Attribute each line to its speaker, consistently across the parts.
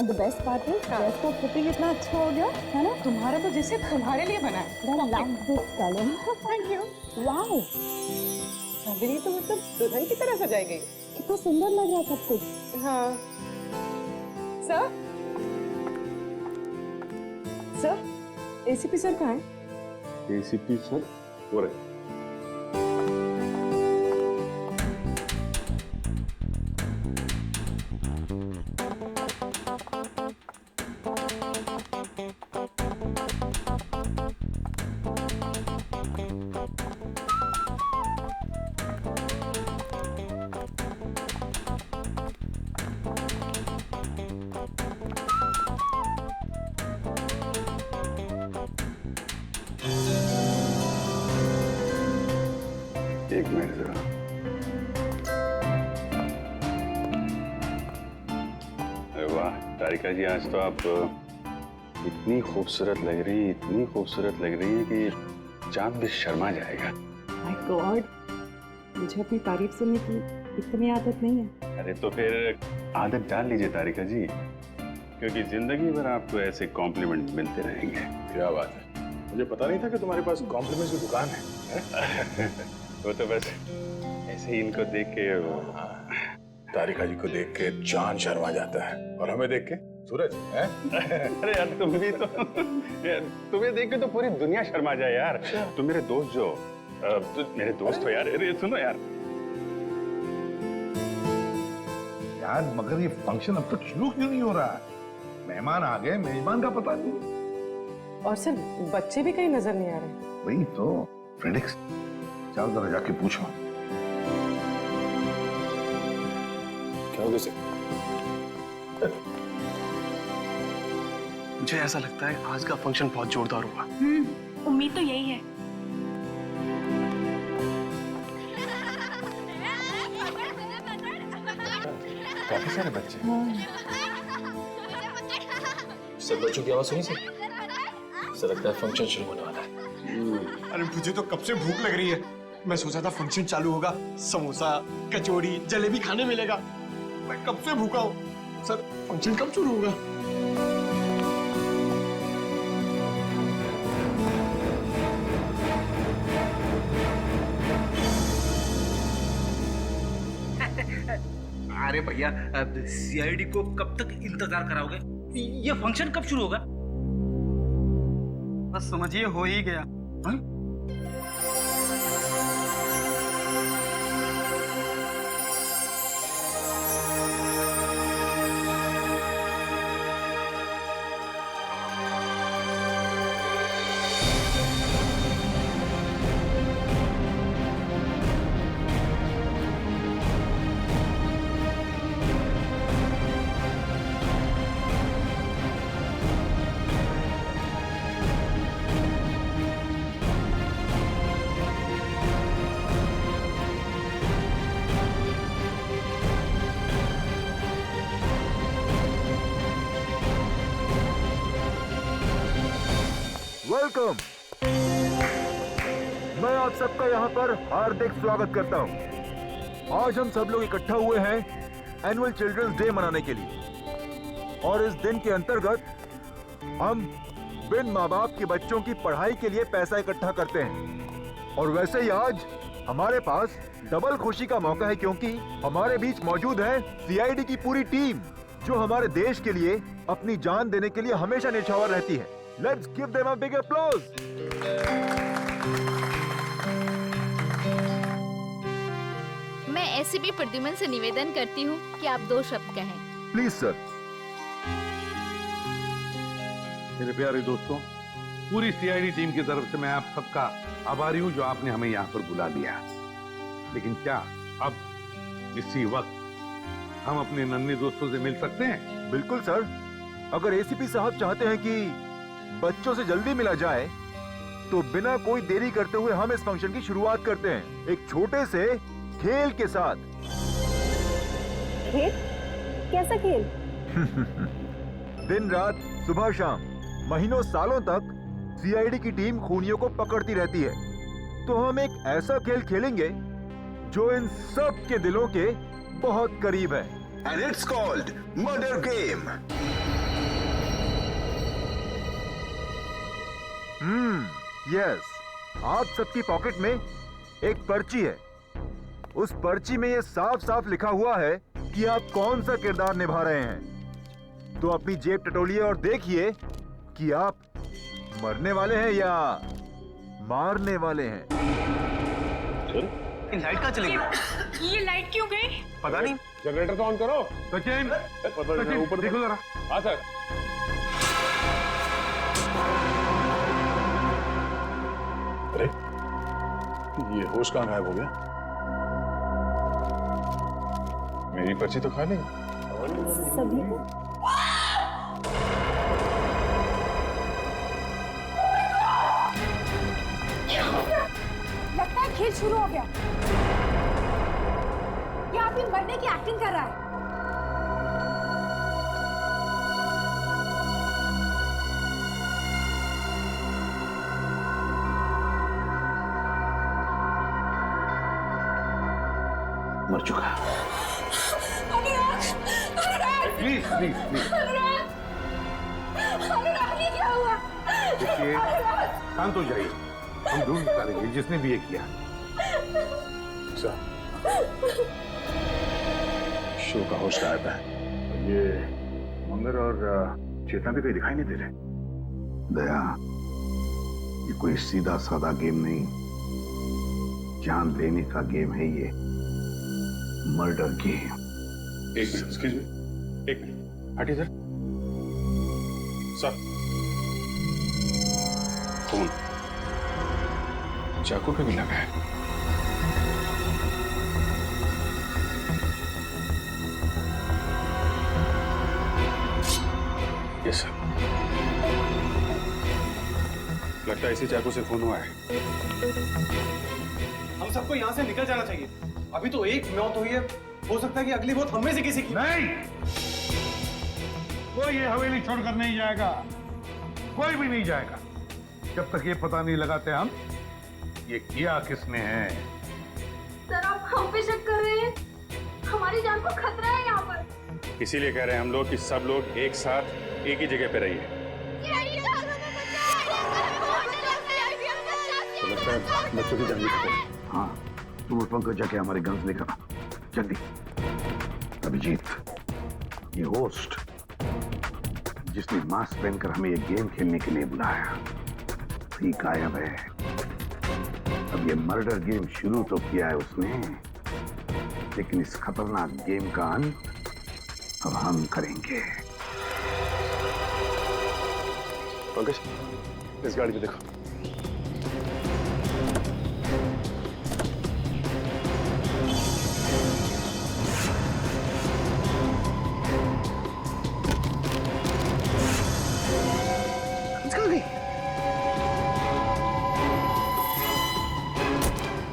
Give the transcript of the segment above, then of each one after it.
Speaker 1: And the best part is, dress का fitting इतना अच्छा हो गया है ना?
Speaker 2: तुम्हारा तो जैसे तुम्हारे लिए बना है।
Speaker 1: I love this color.
Speaker 2: Thank you.
Speaker 1: Wow,
Speaker 2: अभी तो मतलब दुल्हन की तरह सजाई गई।
Speaker 1: कितना सुंदर लग रहा है सब कुछ।
Speaker 2: हाँ। सर, एसीपी सर कहाँ है?
Speaker 3: एसीपी सर हो रहे। एक मिनट जरा। अरे वाह तारिका जी, आज तो आप इतनी खूबसूरत लग रही है कि चांद भी शर्मा जाएगा।
Speaker 2: My God, मुझे अपनी तारीफ सुनने की इतनी आदत नहीं है।
Speaker 3: अरे तो फिर आदत डाल लीजिए तारिका जी, क्योंकि जिंदगी भर आपको ऐसे कॉम्प्लीमेंट मिलते रहेंगे।
Speaker 4: क्या बात है, मुझे पता नहीं था कि तुम्हारे पास कॉम्प्लीमेंट्स की दुकान है।
Speaker 3: वो तो बस ऐसे ही इनको देख के
Speaker 4: तारिका जी को देख के चांद शर्मा जाता है और हमें देख के सूरज है।
Speaker 3: अरे यार तुम भी तो तुम्हें देख के तो पूरी दुनिया शर्मा जाए यार। तुम मेरे दोस्त मेरे दोस्त हो यार। अरे सुनो यार
Speaker 5: मगर ये फंक्शन अब तक शुरू क्यों नहीं हो रहा है? मेहमान आ गए, मेजबान का पता नहीं।
Speaker 2: और सर बच्चे भी कहीं नजर नहीं आ रहे।
Speaker 5: वही तो फ्रेडिक्स, चल जरा जाके पूछो।
Speaker 4: क्या हो गया?
Speaker 6: मुझे ऐसा लगता है आज का फंक्शन बहुत जोरदार होगा।
Speaker 7: उम्मीद तो यही है।
Speaker 4: काफी सारे बच्चे।
Speaker 8: सब बच्चों की आवाज सुनी से ऐसा लगता है फंक्शन शुरू होने वाला है।
Speaker 6: अरे मुझे तो कब से भूख लग रही है। मैं सोचा था फंक्शन चालू होगा, समोसा कचौड़ी जलेबी खाने मिलेगा। मैं कब से भूखा हूँ। सर फंक्शन कब शुरू होगा?
Speaker 9: अरे भैया, सीआईडी को कब तक इंतजार कराओगे? ये फंक्शन कब शुरू होगा?
Speaker 6: बस समझिए हो ही गया।
Speaker 9: हाँ?
Speaker 10: वेलकम। मैं आप सबका यहाँ पर हार्दिक स्वागत करता हूँ। आज हम सब लोग इकट्ठा हुए हैं एनुअल चिल्ड्रंस डे मनाने के लिए, और इस दिन के अंतर्गत हम बिन माँ बाप के बच्चों की पढ़ाई के लिए पैसा इकट्ठा करते हैं। और वैसे ही आज हमारे पास डबल खुशी का मौका है, क्योंकि हमारे बीच मौजूद है सीआईडी की पूरी टीम, जो हमारे देश के लिए अपनी जान देने के लिए हमेशा न्यौछावर रहती है। Let's give them a big applause.
Speaker 7: मैं एसीपी प्रद्युमन से निवेदन करती हूँ कि आप 2 शब्द कहें।
Speaker 10: Please sir.
Speaker 5: मेरे प्यारे दोस्तों, पूरी सीआईडी टीम की तरफ से मैं आप सबका आभारी हूँ जो आपने हमें यहाँ पर बुला लिया। लेकिन क्या अब इसी वक्त हम अपने नन्हे दोस्तों से मिल सकते हैं?
Speaker 10: बिल्कुल सर। अगर एसीपी साहब चाहते हैं कि बच्चों से जल्दी मिला जाए, तो बिना कोई देरी करते हुए हम इस फंक्शन की शुरुआत करते हैं एक छोटे से खेल के साथ।
Speaker 1: खेल? कैसा खेल?
Speaker 10: दिन रात सुबह शाम महीनों सालों तक सीआईडी की टीम खूनियों को पकड़ती रहती है, तो हम एक ऐसा खेल खेलेंगे जो इन सब के दिलों के बहुत करीब है।
Speaker 11: And it's called Murder Game.
Speaker 10: Yes, आप सबकी पॉकेट में एक पर्ची है। उस पर्ची में ये साफ साफ लिखा हुआ है कि आप कौन सा किरदार निभा रहे हैं। तो अपनी जेब टटोलिए और देखिए कि आप मरने वाले हैं या मारने वाले हैं।
Speaker 6: लाइट कहाँ चली गई?
Speaker 11: ये लाइट क्यों गई?
Speaker 6: पता नहीं।
Speaker 5: जनरेटर तो ऑन करो। सचिन, ऊपर देखो जरा। हाँ सर।
Speaker 4: अरे ये होश कहाँ गायब हो गया? मेरी पर्ची तो खाली है।
Speaker 1: सभी को
Speaker 11: लगता है खेल शुरू हो गया। ये आदमी मरने की एक्टिंग कर रहा है।
Speaker 3: मर चुका।
Speaker 5: Please please please.
Speaker 11: ये क्या हुआ?
Speaker 5: देखिए, शांत हो जाइए। हम ढूंढ निकालेंगे जिसने भी ये किया।
Speaker 4: शो का होश गायब है। ये मंगर और चेतना भी कहीं दिखाई नहीं दे रहे।
Speaker 3: दया, ये कोई सीधा साधा गेम नहीं, जान लेने का गेम है ये। Murder game.
Speaker 4: एक्सक्यूज मी, एक मिनट हटिए सर। सर, खून चाकू पे भी लगा है। यस सर, लगता है इसी चाकू से खून हुआ है।
Speaker 6: हम सबको यहाँ से निकल जाना चाहिए। अभी तो एक मौत हुई है, हो सकता है कि अगली मौत हम में से किसी की।
Speaker 5: नहीं, कोई ये हवेली छोड़कर नहीं जाएगा। कोई भी नहीं जाएगा जब तक ये पता नहीं लगाते हम ये किया किसने है।
Speaker 11: सर, आप हम पे शक कर रहे हैं? हमारी जान को खतरा है यहाँ पर।
Speaker 4: इसीलिए कह रहे हैं हम लोग कि सब लोग एक साथ एक ही जगह पे रहिए। तो लगता है बच्चों की जान निकल।
Speaker 3: हाँ, तुम उस पंकज जाके हमारे गन्स लेकर आ, जल्दी। अभिजीत, ये होस्ट जिसने मास्क पहनकर हमें ये गेम खेलने के लिए बुलाया, ठीक गायब है। अब ये मर्डर गेम शुरू तो किया है उसने, लेकिन इस खतरनाक गेम का अंत अब हम करेंगे।
Speaker 4: पंकज, इस गाड़ी पे देखो।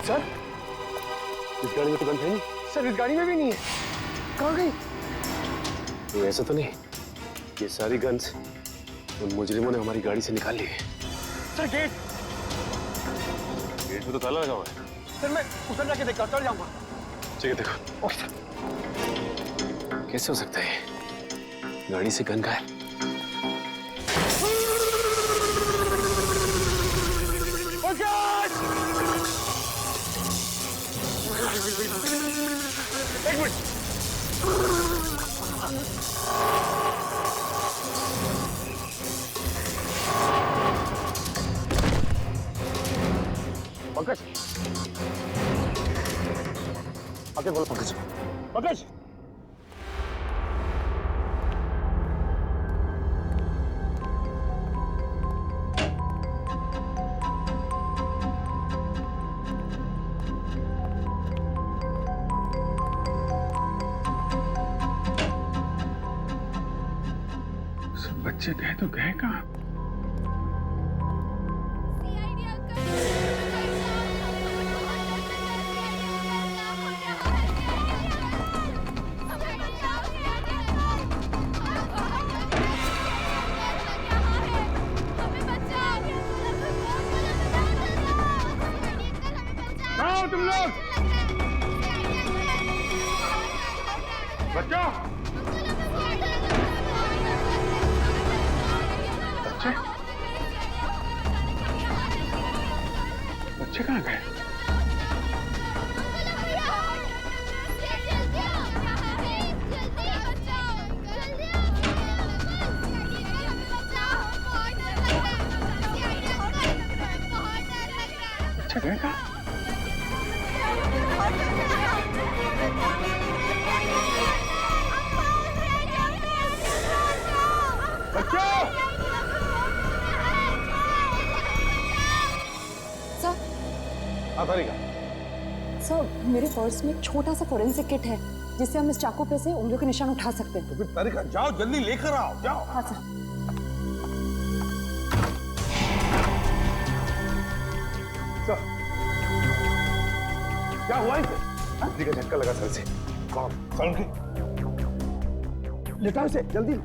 Speaker 4: सर, इस गाड़ी में तो गन है नहीं।
Speaker 6: सर, इस गाड़ी में भी नहीं है। कहाँ गई?
Speaker 8: तो ऐसा तो नहीं ये सारी गन्स उन मुजरिमों ने हमारी गाड़ी से निकाल ली है।
Speaker 6: सर, गेट
Speaker 8: में तो ताला लगा हुआ है।
Speaker 6: सर, मैं उधर जाके देखता हूँ, चल जाऊंगा।
Speaker 8: ठीक है, देखो।
Speaker 6: Okay sir.
Speaker 8: कैसे हो सकता है गाड़ी से गन गायब?
Speaker 6: एक मिनट।
Speaker 4: पंकज, आगे बोलो। पंकज, पंकज।
Speaker 3: बच्चे गए तो गए कहाँ?
Speaker 5: आओ तुम लोग, बच्चों।
Speaker 4: बच्चे कहाँ गए? बच्चे गए कहाँ?
Speaker 2: सर, मेरे पर्स में एक छोटा सा फोरेंसिक किट है जिससे हम इस चाकू पे से उंगलियों के निशान उठा सकते हैं।
Speaker 5: तो फिर तारिका जाओ, जल्दी लेकर आओ, जाओ।
Speaker 2: हाँ सर।
Speaker 5: सर, क्या हुआ इसे?
Speaker 8: बिजली का झटका लगा सर से।
Speaker 5: कौन की? लेटाओ इसे जल्दी।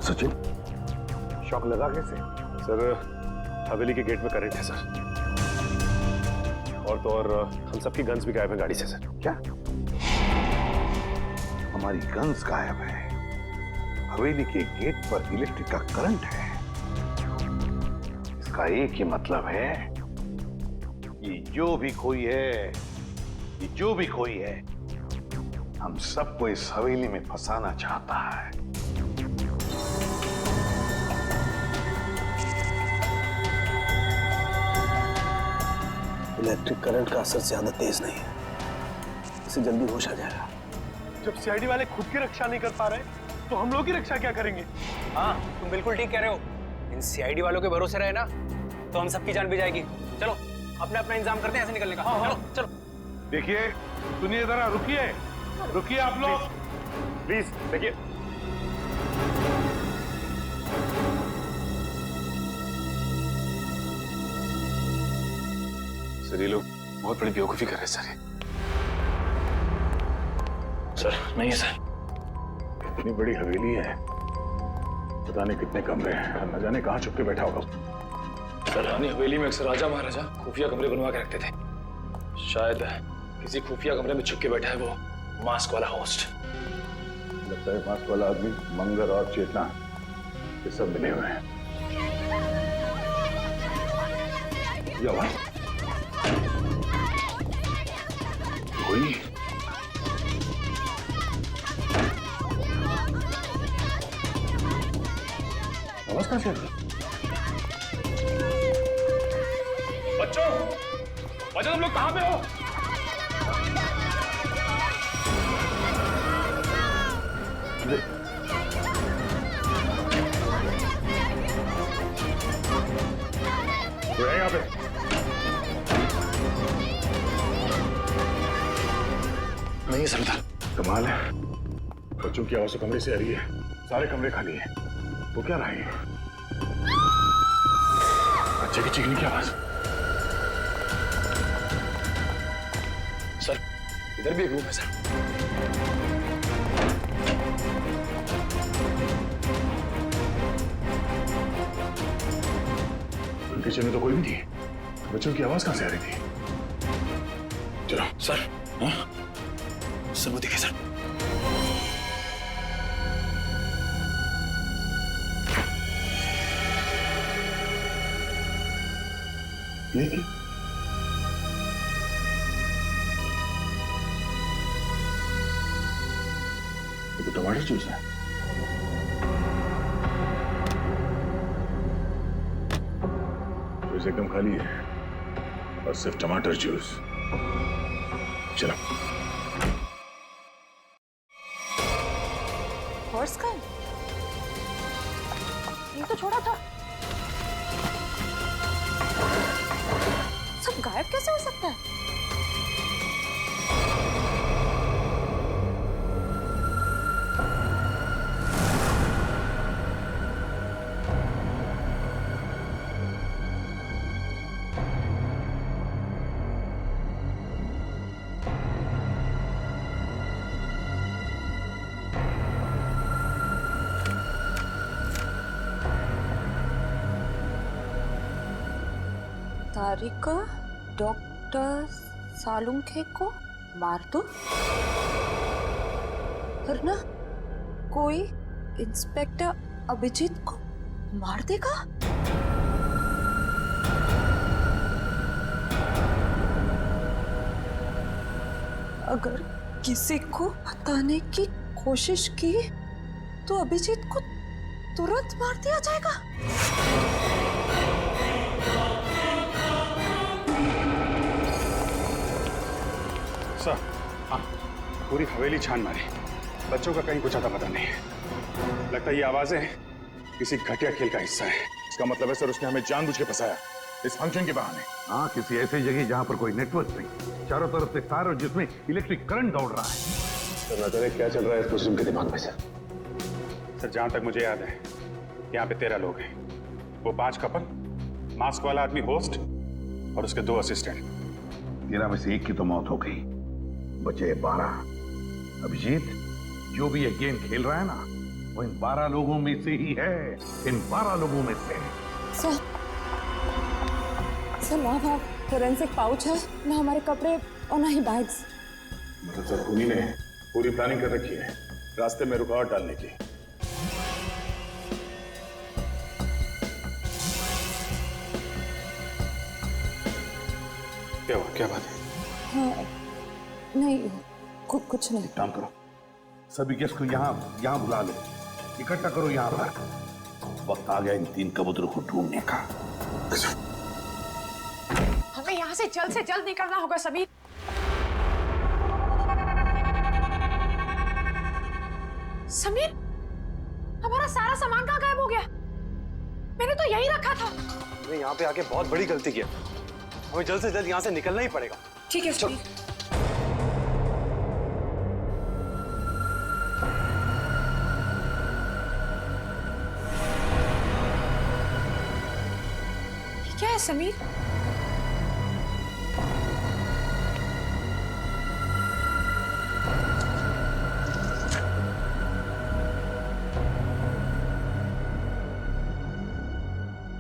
Speaker 3: सचिन, शॉक लगा कैसे?
Speaker 8: सर, हवेली के गेट में करंट है सर। और तो और हम सबकी गन्स भी गायब है गाड़ी से सर।
Speaker 3: क्या? हमारी गन्स गायब है, हवेली के गेट पर इलेक्ट्रिक का करंट है। इसका एक ही मतलब है, ये जो भी कोई है, हम सबको इस हवेली में फंसाना चाहता है।
Speaker 8: इलेक्ट्रिक करंट का असर ज्यादा तेज नहीं है, इसे जल्दी होश आ जाएगा।
Speaker 6: जब सीआईडी वाले खुद की रक्षा नहीं कर पा रहे तो हम लोग की रक्षा क्या करेंगे?
Speaker 9: हाँ, तुम बिल्कुल ठीक कह रहे हो। इन सीआईडी वालों के भरोसे रहे ना तो हम सबकी जान भी जाएगी। चलो अपना अपना इंतजाम करते हैं ऐसे निकलने का। चलो चलो।
Speaker 5: देखिए, सुनिए जरा, रुकिए आप लोग,
Speaker 8: प्लीज देखिए। सर, ये लोग बहुत बड़ी बेवकूफी कर रहे हैं सर। सर नहीं है सर।
Speaker 4: इतनी बड़ी हवेली है, पता नहीं कितने कमरे हैं, न जाने कहाँ छुप के बैठा होगा।
Speaker 8: सर, रानी हवेली में अक्सर राजा महाराजा खुफिया कमरे बनवा के रखते थे। शायद किसी खुफिया कमरे में छुप के बैठा है वो मास्क वाला होस्ट।
Speaker 4: लगता है मास्क वाला आदमी, मंगर और चेतना, ये सब मिले हुए हैं। ये आवाज कोई आवाज कहाँ से आ रही?
Speaker 8: बच्चों, तुम लोग कहाँ पे हो?
Speaker 4: यहाँ पे
Speaker 8: नहीं सरदार।
Speaker 4: कमाल है, बच्चों की आवाज तो कमरे से आ रही है, सारे कमरे खाली हैं। वो क्या रहा है? बच्चे की चीखने की आवाज।
Speaker 8: सर, इधर भी एक रूम है सर।
Speaker 4: किचन में तो कोई भी नहीं है, बच्चों की आवाज कहां से आ रही थी? चलो
Speaker 8: सर। हाँ सर, वो दिखे सर।
Speaker 4: ये क्या? ये तो टमाटर जूस है। जूस एकदम खाली है और सिर्फ टमाटर जूस। चलो।
Speaker 2: पर्स का ये तो छोड़ा था, सब गायब कैसे हो सकता है? तारिका, डॉक्टर सालुंखे को मार दो, वरना कोई इंस्पेक्टर अभिजीत को मार देगा। अगर किसी को बताने की कोशिश की तो अभिजीत को तुरंत मार दिया जाएगा।
Speaker 12: सर, हाँ, पूरी हवेली छान मारी, बच्चों का कहीं कुछ आता पता नहीं है। लगता है ये आवाजें किसी घटिया खेल का हिस्सा है। इसका मतलब है सर उसने हमें जानबूझ के फंसाया इस फंक्शन के बहाने।
Speaker 5: हाँ, किसी ऐसी जगह जहां पर कोई नेटवर्क नहीं, चारों तरफ से तार और जिसमें इलेक्ट्रिक करंट दौड़ रहा है।
Speaker 4: सर न जाने क्या चल रहा है इस मुस्लिम के दिमाग में सर।
Speaker 12: सर जहां तक मुझे याद है यहाँ पे 13 लोग हैं। वो 5 कपल, मास्क वाला आदमी होस्ट और उसके 2 असिस्टेंट।
Speaker 3: 13 में से 1 की तो मौत हो गई, बचे 12।
Speaker 5: अभिजीत, जो भी ये गेम खेल रहा है ना, वो इन 12 लोगों में से ही है। इन 12 लोगों में से।
Speaker 2: सर ना फोरेंसिक पाउच है, ना हमारे कपड़े और ना ही बैग्स।
Speaker 4: मतलब सर उन्हीं ने पूरी प्लानिंग कर रखी है रास्ते में रुकावट डालने की।
Speaker 12: क्या हुआ, क्या बात है?
Speaker 2: हाँ, नहीं कुछ नहीं।
Speaker 5: काम करो, सभी गेस्ट को यहाँ बुला लो, इकट्ठा करो यहाँ पर। वक्त आ गया इन 3 कबूतरों को ढूंढने का।
Speaker 13: हमें यहाँ से जल्द निकलना होगा समीर। समीर, हमारा सारा सामान कहाँ गायब हो गया? मैंने तो यही रखा था।
Speaker 6: हमने यहाँ पे आके बहुत बड़ी गलती की। हमें जल्द से जल्द यहाँ से निकलना ही पड़ेगा।
Speaker 13: ठीक है समीर। ये क्या है समीर?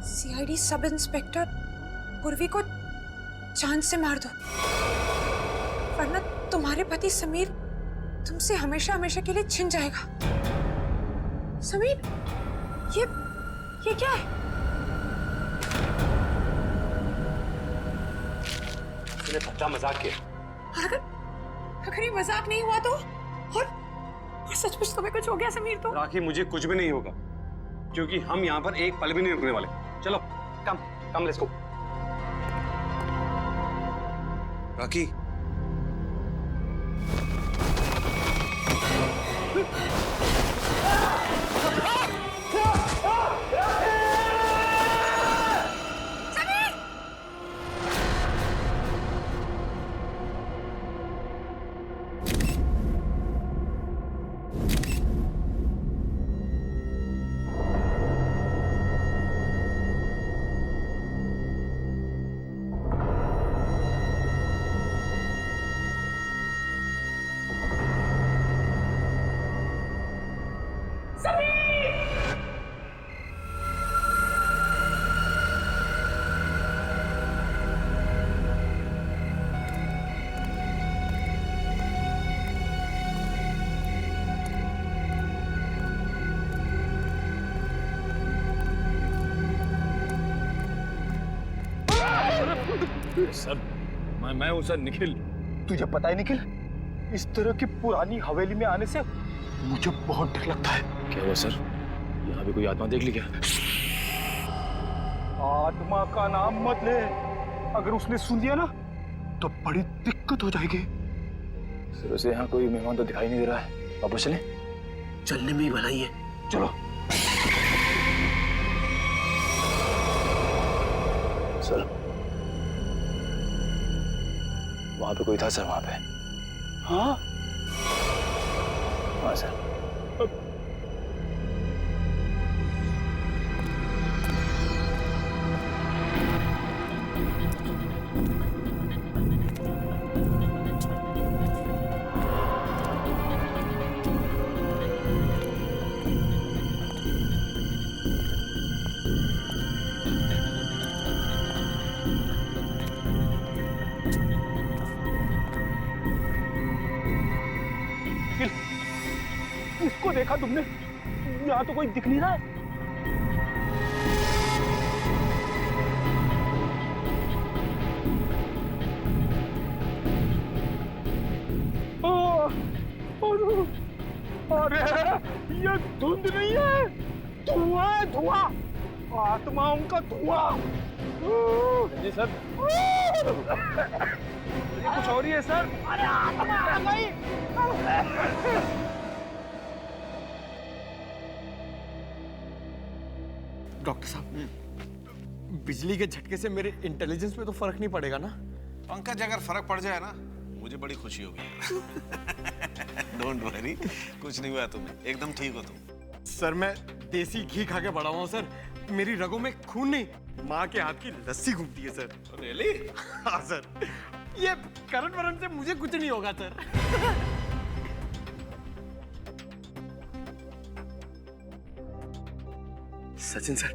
Speaker 13: सीआईडी सब इंस्पेक्टर पूर्वी को जान से मार दो, वरना तुम्हारे पति समीर तुमसे हमेशा हमेशा के लिए छिन जाएगा। समीर, ये क्या है?
Speaker 6: इसने बच्चा मजाक किया।
Speaker 13: अगर ये मजाक नहीं हुआ तो और सचमुच तुम्हें कुछ हो गया समीर तो?
Speaker 6: राखी, मुझे कुछ भी नहीं होगा, क्योंकि हम यहाँ पर एक पल भी नहीं रुकने वाले। चलो come let's go. Rakhi,
Speaker 8: sir मैं हूँ सर, निखिल।
Speaker 6: तुझे पता है निखिल, इस तरह की पुरानी हवेली में आने से मुझे बहुत डर लगता है।
Speaker 8: क्या हुआ सर? यहाँ भी कोई आत्मा देख ली क्या?
Speaker 6: आत्मा का नाम मत ले, अगर उसने सुन लिया ना तो बड़ी दिक्कत हो जाएगी।
Speaker 8: सर उसे यहाँ कोई मेहमान तो दिखाई नहीं दे रहा है, वापस चलें?
Speaker 6: चलने में ही भलाई है, चलो।
Speaker 8: सर वहां पे कोई था सर, वहां पे।
Speaker 6: हाँ
Speaker 8: हाँ सर।
Speaker 12: देखा तुमने? यहाँ तो कोई दिख नहीं रहा है। अरे ये धुंध नहीं है, धुआं है, धुआं, आत्माओं का धुआं। जी सर, ये कुछ और ही है सर। अरे आत्मा आ गई।
Speaker 6: डॉक्टर साहब, बिजली के झटके से मेरे इंटेलिजेंस पे तो फर्क नहीं पड़ेगा ना?
Speaker 14: पंकज, अगर फर्क पड़ जाए ना मुझे बड़ी खुशी होगी। डोंट वरी, कुछ नहीं हुआ तुम्हें, एकदम ठीक हो तुम।
Speaker 6: सर मैं देसी घी खा के बड़ा हुआ हूँ सर, मेरी रगों में खून नहीं, माँ के हाथ की लस्सी घूमती है सर।
Speaker 14: रियली?
Speaker 6: हाँ सर, ये करंट वरंट से मुझे कुछ नहीं होगा sir. Sachin sir,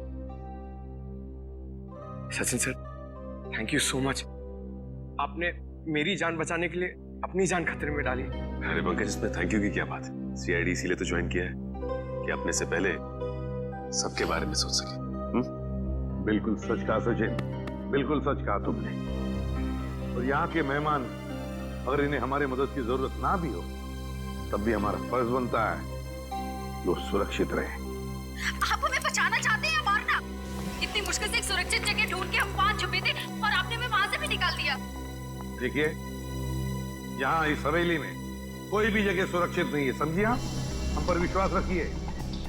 Speaker 6: Sachin sir, thank you so much. आपने मेरी जान बचाने के लिए अपनी जान खतरे में डाली।
Speaker 15: अरे पंकज, इसमें थैंक यू की क्या बात है? सीआईडी इसीलिए तो ज्वाइन किया है कि अपने से पहले सबके बारे में सोच सके।
Speaker 5: बिल्कुल सच कहा सचिन, बिल्कुल सच कहा तुमने। और यहाँ के मेहमान अगर इन्हें हमारे मदद की जरूरत ना भी हो तब भी हमारा फर्ज बनता है कि वो सुरक्षित रहे।
Speaker 11: आप हमें बचाना चाहते हैं या मारना? इतनी मुश्किल से एक सुरक्षित जगह ढूंढ के हम वहां छुपे थे और आपने हमें वहां से भी निकाल दिया।
Speaker 5: देखिए, यहाँ इस हवेली में कोई भी जगह सुरक्षित नहीं है, समझिए आप? हम पर विश्वास रखिए,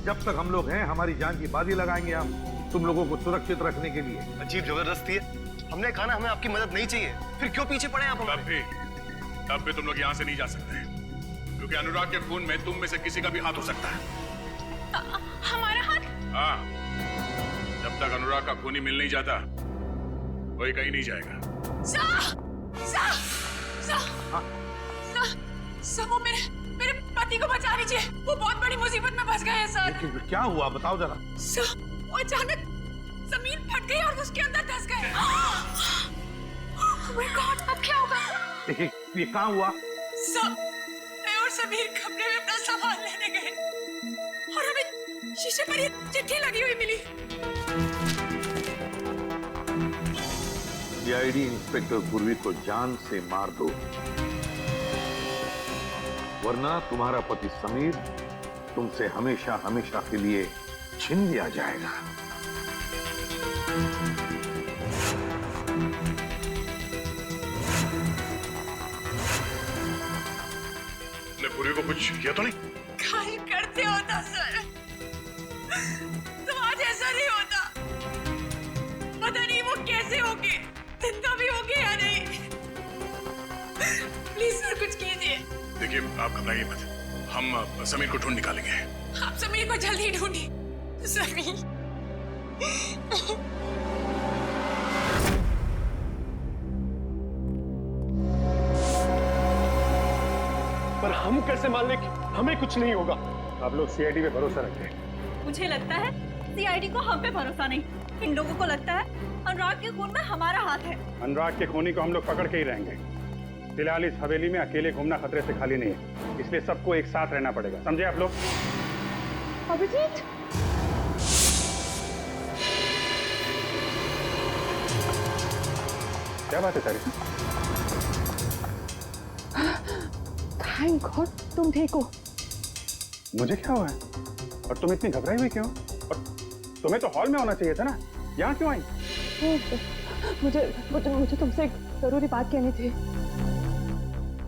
Speaker 5: जब तक हम लोग हैं हमारी जान की बाजी लगाएंगे हम तुम लोगों को सुरक्षित रखने के लिए।
Speaker 14: अजीब जबरदस्ती है, हमने कहा ना हमें आपकी मदद नहीं चाहिए, फिर क्यों पीछे पड़े आप?
Speaker 12: तब भी तुम लोग यहाँ से नहीं जा सकते, क्योंकि अनुराग के खून में तुम में से किसी का भी हाथ हो सकता है।
Speaker 11: हमारा हाथ?
Speaker 12: हाँ, जब तक अनुराग का खून ही मिल नहीं जाता कोई कहीं नहीं जाएगा।
Speaker 13: सर, वो मेरे पति को बचा लीजिए, वो बहुत बड़ी मुसीबत में फंस गए हैं सर।
Speaker 5: क्या हुआ बताओ जरा।
Speaker 13: सर, वो अचानक जमीन फट गई और उसके अंदर धंस गए। Oh my God, अब क्या होगा?
Speaker 5: ये कहाँ हुआ?
Speaker 13: सर, मैं और समीर कमरे में अपना सामान लेने गए और हमें शीशे पर ये चिट्ठी लगी हुई मिली।
Speaker 5: सीआईडी इंस्पेक्टर पूर्वी को जान से मार दो, वरना तुम्हारा पति समीर तुमसे हमेशा हमेशा के लिए छीन लिया जाएगा।
Speaker 12: ने पूरी को कुछ किया तो नहीं?
Speaker 13: खाली करते होता सर, तो आज ऐसा नहीं होता। पता नहीं वो कैसे होगे, जिंदा भी होगे या नहीं। प्लीज सर कुछ कीजिए।
Speaker 12: देखिए, आप घबराइए मत, हम समीर को ढूंढ निकालेंगे।
Speaker 13: आप समीर को जल्दी ढूंढिए। समीर,
Speaker 6: पर हम कैसे मान लें कि हमें कुछ नहीं होगा?
Speaker 12: आप लोग सीआईडी पे भरोसा रखते हैं।
Speaker 11: मुझे लगता है सीआईडी को हम पे भरोसा नहीं, इन लोगों को लगता है अनुराग के खून में हमारा हाथ है।
Speaker 12: अनुराग के खूनी को हम लोग पकड़ के ही रहेंगे। फिलहाल इस हवेली में अकेले घूमना खतरे से खाली नहीं है, इसलिए सबको एक साथ रहना पड़ेगा, समझे आप लोग?
Speaker 1: अभिजीत,
Speaker 12: क्या बात है तारिका?
Speaker 1: थैंक गॉड तुम ठीक हो।
Speaker 12: मुझे क्या हुआ है? और तुम इतनी घबराई हुई क्यों? और तुम्हें तो हॉल में होना चाहिए था ना, यहाँ क्यों आई?
Speaker 1: मुझे तुमसे एक जरूरी बात कहनी थी।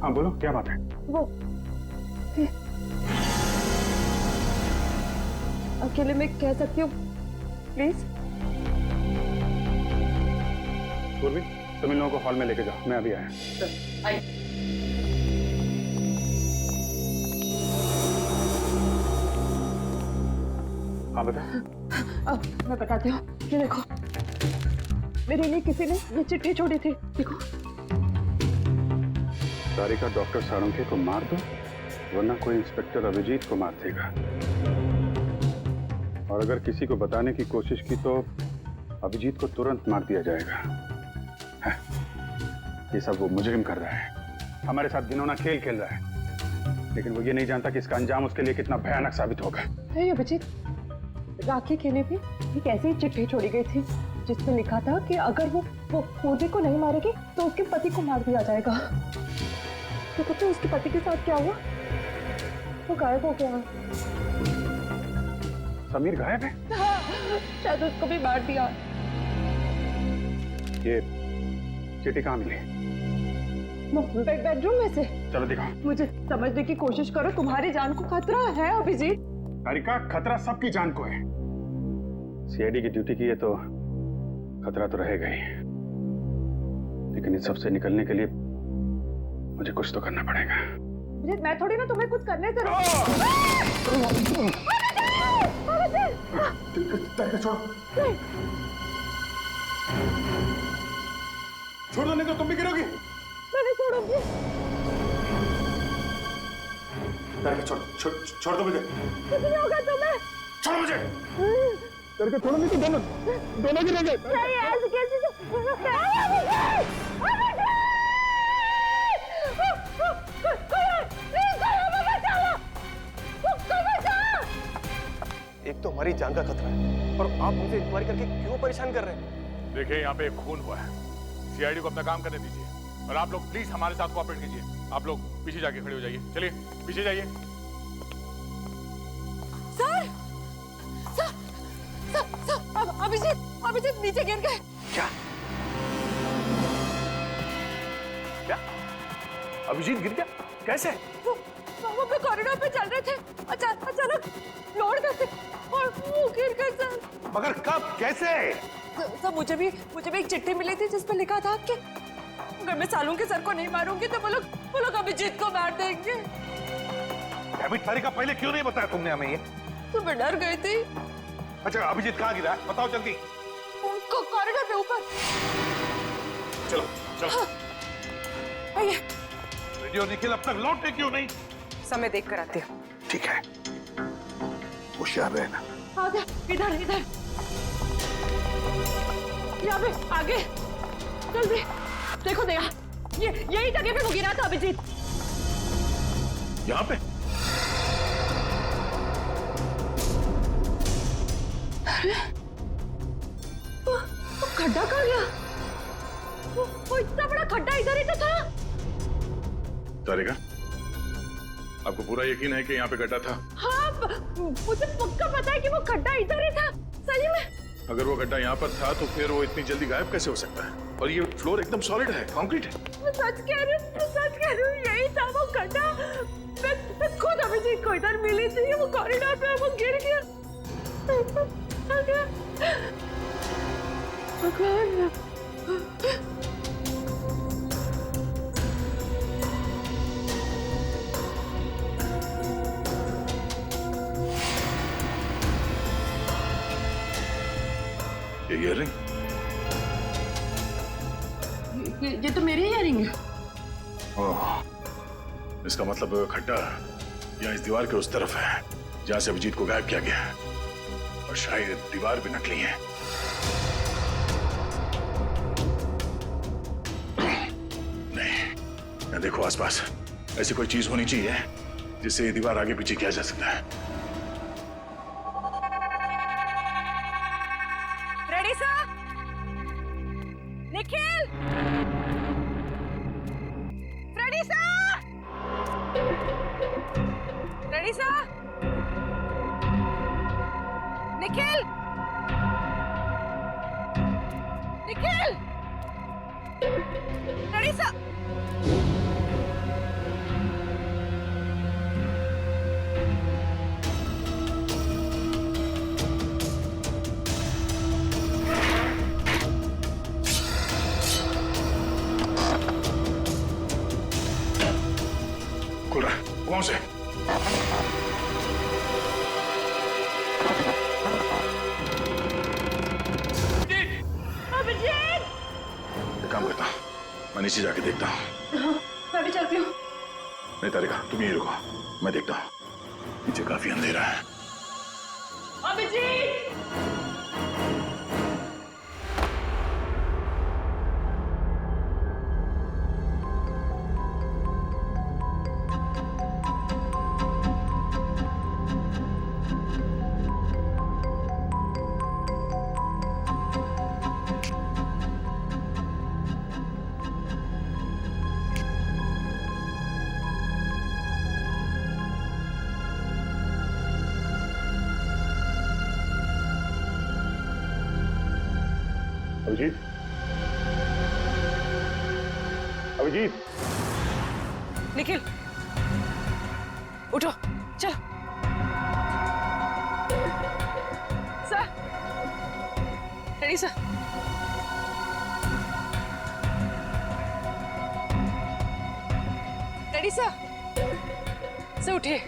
Speaker 12: हाँ बोलो, क्या बात है?
Speaker 1: वो अकेले में कह सकती हूँ प्लीज?
Speaker 12: पूर्वी, तुम इन लोगों को हॉल में लेके जाओ, मैं अभी आया। हाँ बता।
Speaker 1: मैं बताती हूँ, ये देखो मेरे लिए किसी ने ये चिट्ठी छोड़ी थी, देखो।
Speaker 12: तारिका, डॉक्टर सारंगे को मार दो, वरना कोई इंस्पेक्टर अभिजीत को मार देगा। और अगर किसी को बताने की कोशिश की तो अभिजीत को तुरंत मार दिया जाएगा। ये सब वो मुजरिम कर रहा है, हमारे साथ घिनौना खेल खेल रहा है। लेकिन वो ये नहीं जानता कि इसका अंजाम उसके लिए कितना भयानक साबित होगा।
Speaker 1: नहीं अभिजीत, राखी के लिए भी एक ऐसी चिट्ठी छोड़ी गई थी जिसमें लिखा था कि अगर वो पूर्वी को नहीं मारेगी तो उसके पति को मार दिया जाएगा। तो पता है उसके पति के साथ क्या हुआ? वो गायब हो गया।
Speaker 12: समीर गायब है?
Speaker 1: शायद उसको भी मार दिया।
Speaker 12: ये चिट्ठी कहाँ मिली?
Speaker 1: बेडरूम में से।
Speaker 12: चलो दिखाओ।
Speaker 1: मुझे समझने की कोशिश करो, तुम्हारी जान को खतरा है अभिजीत।
Speaker 12: तारिका, खतरा सबकी जान को है। सीआईडी की ड्यूटी की है तो खतरा तो रहेगा ही, लेकिन इस सब से निकलने के लिए मुझे कुछ तो करना पड़ेगा।
Speaker 1: अभिजीत, मैं थोड़ी ना तुम्हें कुछ करने से
Speaker 12: छोड़ दो, नहीं तो तुम भी गिरोगी।
Speaker 1: मैं नहीं छोड़ूंगी।
Speaker 12: छोड़ दो मुझे।
Speaker 1: कुछ नहीं होगा तुम्हें।
Speaker 12: छोड़ो मुझे। करके छोड़ो, नहीं तो दोनों गिरोगे।
Speaker 1: नहीं, ऐसे कैसे?
Speaker 6: एक तो हमारी जान का खतरा है और आप हमसे इंक्वायरी करके क्यों परेशान कर रहे हैं?
Speaker 5: देखिए, यहाँ पे एक खून हुआ है। सीआईडी को अपना काम करने दीजिए और आप लोग प्लीज हमारे साथ कोऑपरेट कीजिए। आप लोग पीछे जाके खड़े हो जाइए। चलिए पीछे जाइए।
Speaker 1: सर, अभिजीत नीचे गिर गए।
Speaker 5: क्या? अभिजीत गिर गया? कैसे?
Speaker 1: वो कॉरिडोर पे चल रहे थे, अचानक फ्लोर पे से और वो गिर गए सर।
Speaker 5: मगर कब, कैसे?
Speaker 1: सर मुझे भी एक चिट्ठी मिली थी जिसपे लिखा था कि अगर मैं सालू के सर को नहीं मारूंगी तो वो लोग अभिजीत को मार देंगे।
Speaker 5: तारिका, पहले क्यों नहीं बताया तुमने हमें ये?
Speaker 1: तो मैं डर गई थी।
Speaker 5: अच्छा, अभिजीत कहाँ गिरा है? बताओ जल्दी।
Speaker 1: कॉरिडोर पे ऊपर।
Speaker 5: चलो चलो।
Speaker 1: आइए।
Speaker 5: रेडियो निखिल अब तक लौटे क्यों नहीं?
Speaker 13: समय देख कर आते हो।
Speaker 3: ठीक है, होशियार रहना।
Speaker 1: आगे, इधर यहाँ पे आगे जल्दी देखो। यही जगह पे वो गिरा था अभिजीत।
Speaker 5: यहाँ पे?
Speaker 1: अरे वो खड्डा कहाँ गया? वो इतना बड़ा खड्डा इधर ही तो था।
Speaker 5: तारिका, आपको पूरा यकीन है कि यहाँ पे गड्ढा था?
Speaker 1: हाँ, मुझे पक्का पता है कि वो खड्डा इधर ही था, सही में।
Speaker 5: अगर वो गड्ढा यहाँ पर था तो फिर वो इतनी जल्दी गायब कैसे हो सकता है? और ये फ्लोर एकदम सॉलिड है, कंक्रीट है।
Speaker 1: मैं सच कह रही हूँ, यही था वो गड्ढा। मैं खुद अभिजीत को इधर मिली थी, वो कॉरिडोर पे वो गिर गया। भगवान।
Speaker 5: ईयरिंग?
Speaker 1: ये तो मेरी ईयरिंग है।
Speaker 5: ओह, इसका मतलब खड्डा यहाँ इस दीवार के उस तरफ है जहाँ से अभिजीत को गायब किया गया है, और शायद दीवार भी नकली है। नहीं, देखो आसपास ऐसी कोई चीज होनी चाहिए जिससे ये दीवार आगे पीछे किया जा सकता है।
Speaker 1: Ready sir? Nikhil, ready sir? Ready sir? Nikhil, ready sir?
Speaker 5: खुल रहा है, कौन से?
Speaker 1: अभिजीत!
Speaker 5: काम करता हूँ, मैं नीचे जाके देखता हूँ।
Speaker 1: मैं भी चलती हूँ।
Speaker 5: नहीं तारिका, तुम यहीं रुको, मैं देखता हूँ। नीचे काफी अंधेरा है।
Speaker 1: अभिजीत!
Speaker 12: अभिजीत, अभिजीत,
Speaker 13: निखिल उठो, चलो। Sir, ready sir. Ready sir. Sir उठिए।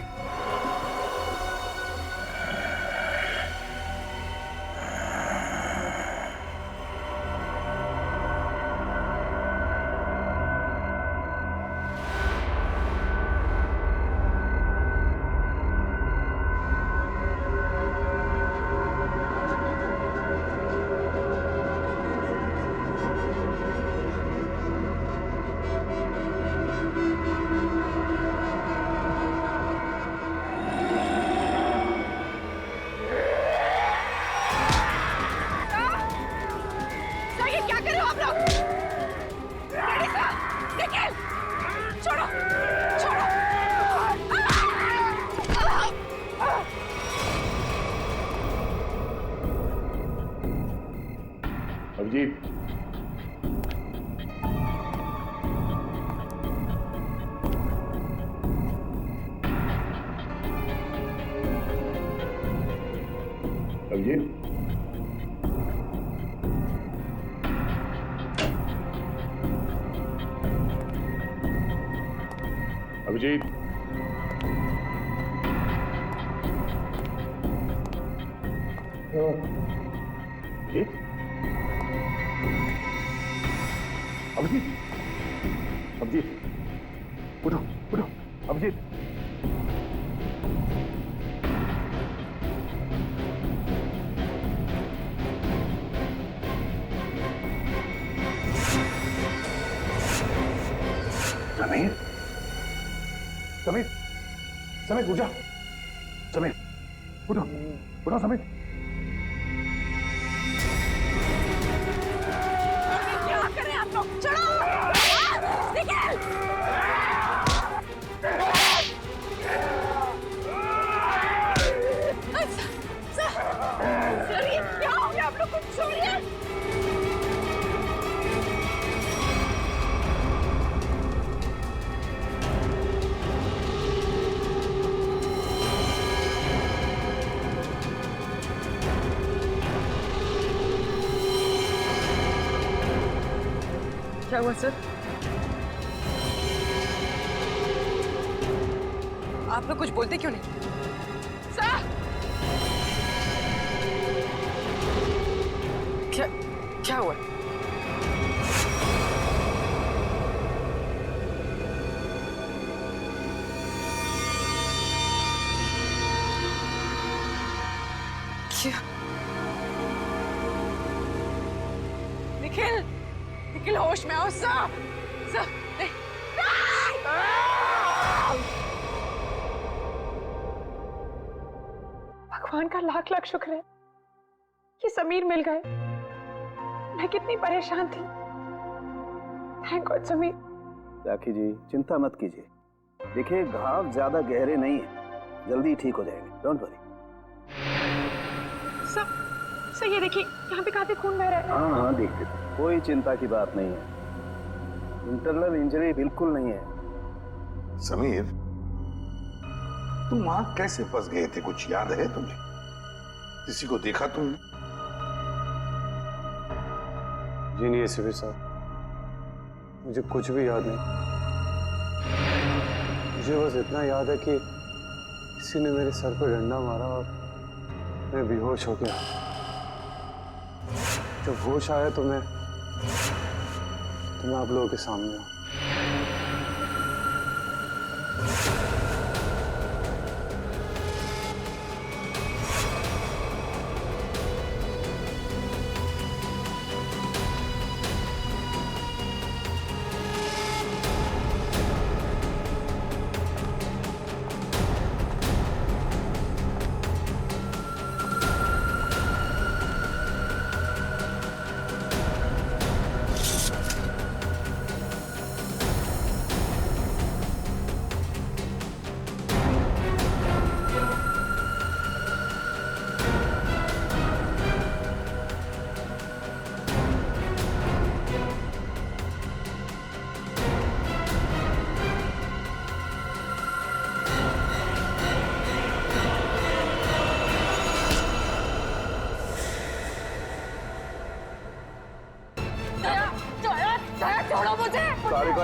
Speaker 12: अभिजीत, अभिजीत, अभिजीत, अभिजीत, अभिजीत, अभिजीत, उठो, उठो, अभिजीत। समीर, समीर, समीर उठ जा। समीर, उठो, उठो समीर।
Speaker 11: क्या कर रहे हैं आप लोग? चलो, निकल! सर, ये क्या हो गया आप लोग को? छोड़िए!
Speaker 13: क्या हुआ सर? आप लोग कुछ बोलते क्यों नहीं? सर! क्या हुआ? क्या? निखिल! निखिल होश में आओ सर! सर! नहीं! भगवान का लाख लाख शुक्र है कि समीर मिल गए। मैं कितनी परेशान थी। Thank God Sameer.
Speaker 16: राखी जी चिंता मत कीजिए, देखिए घाव ज्यादा गहरे नहीं है, जल्दी ठीक हो जाएंगे, डोंट वरी।
Speaker 13: सर ये देखिए यहाँ पे काफी खून बह रहा है।
Speaker 16: हाँ हाँ देखते थे, कोई चिंता की बात नहीं है, इंटरनल इंजरी बिल्कुल नहीं है।
Speaker 3: समीर, तुम वहां कैसे फंस गए थे, कुछ याद है तुम्हें? किसी को देखा तुमने?
Speaker 17: जी नहीं एसीपी साहब, मुझे कुछ भी याद नहीं। मुझे बस इतना याद है कि किसी ने मेरे सर पर डंडा मारा और मैं बेहोश हो गया। जब होश आया तो मैं आप लोगों के सामने हूँ।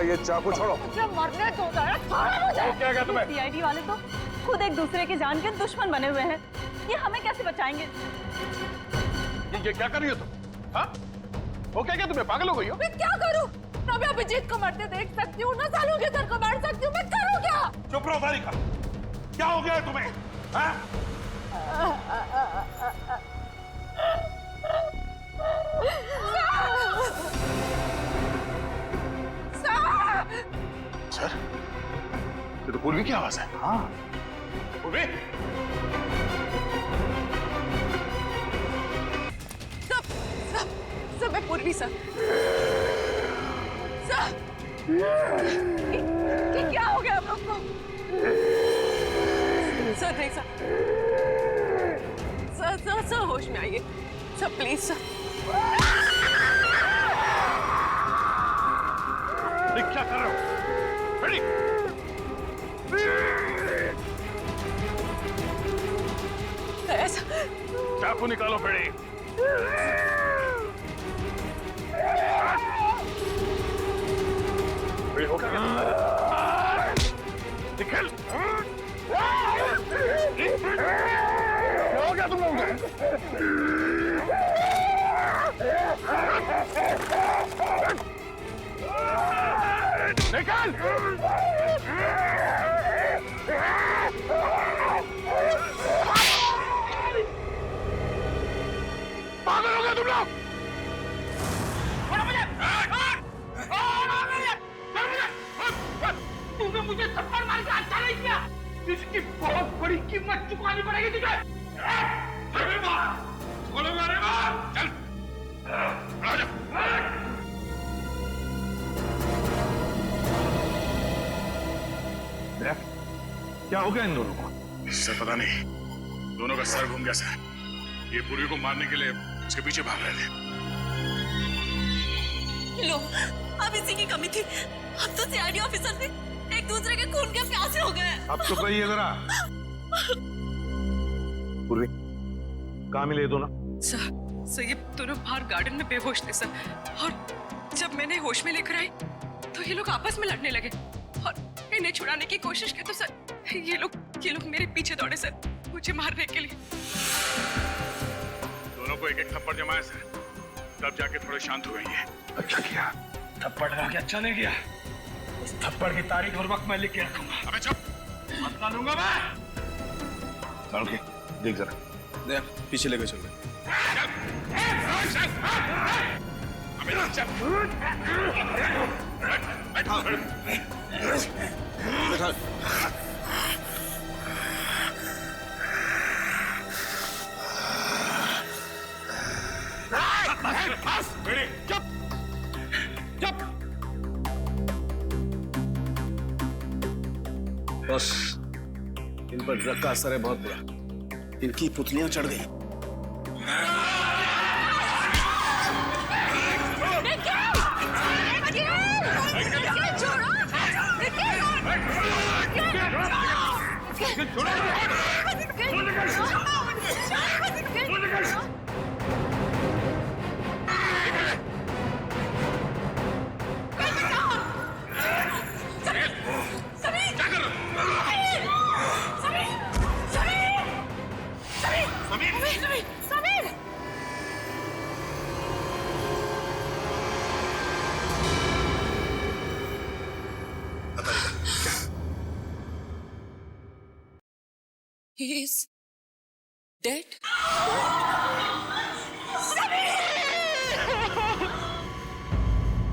Speaker 10: ये चाकू छोड़ो।
Speaker 1: मुझे मरने दो जरा, छोड़ो मुझे।
Speaker 10: क्या कहा तुम्हें?
Speaker 1: सीआईडी वाले तो खुद एक दूसरे के जान के दुश्मन बने हुए हैं। ये हमें कैसे बचाएंगे?
Speaker 5: ये क्या कर रही हो तुम? हाँ? वो क्या तुम्हें पागल हो गई हो?
Speaker 1: मैं क्या करूं? ना मैं अभिजीत को मरते देख सकती हूँ, ना सालों के सर को मार सकती हूँ। मैं करूँ क्या?
Speaker 5: चुप रहो तारिका। क्या हो गया है तुम्हें? हाँ?
Speaker 4: सर, ये तो पूर्वी की आवाज है।
Speaker 16: हाँ,
Speaker 4: पूर्वी।
Speaker 1: सब मैं पूर्वी सर। ये क्या हो गया आप लोग को? सर नहीं सर होश में आइए सर, प्लीज सर।
Speaker 5: क्या कर रहे हो?
Speaker 1: ऐसा
Speaker 5: चाकू निकालो बेड़ी। हो गया निकल। क्या हो गया तुम लोगों को? निकल। पागल हो गए तुम लोग?
Speaker 18: तूने मुझे थप्पड़ मार के अच्छा नहीं किया। इसकी बहुत बड़ी कीमत चुकानी पड़ेगी तुझे।
Speaker 5: चलो मारे मार। चल राजा। क्या हो गया इन दोनों को?
Speaker 4: इससे पता नहीं, दोनों का सर घूम गया सर। ये पूर्वी को मारने के लिए उसके पीछे भाग रहे थे।
Speaker 1: लो, अब इसी की कमी थी। हम तो सीआईडी ऑफिसर थे, एक दूसरे के खून के प्यासे हो गए।
Speaker 5: अब तो कहिए जरा। पूर्वी, कहाँ मिले दोनों?
Speaker 13: सर ये दोनों बाहर गार्डन में बेहोश थे सर, और जब मैंने होश में लेकर आई तो ये लोग आपस में लड़ने लगे और इन्हें छुड़ाने की कोशिश की तो सर ये लोग मेरे पीछे दौड़े सर, मुझे मारने के लिए।
Speaker 4: दोनों को एक एक थप्पड़ जमाया सर, तब जाके थोड़े शांत हुए ये।
Speaker 5: अच्छा किया।
Speaker 8: थप्पड़ लगा के अच्छा नहीं किया। उस थप्पड़ की तारीख और वक्त मैं लिख के रखूंगा।
Speaker 4: अबे चुप,
Speaker 8: बता दूंगा मैं।
Speaker 5: चल के देख जरा।
Speaker 14: देख पीछे लेके चल रहे। बस इन पर ड्रग का असर है बहुत बुरा, इनकी पुतलियां चढ़ गई।
Speaker 13: He is dead.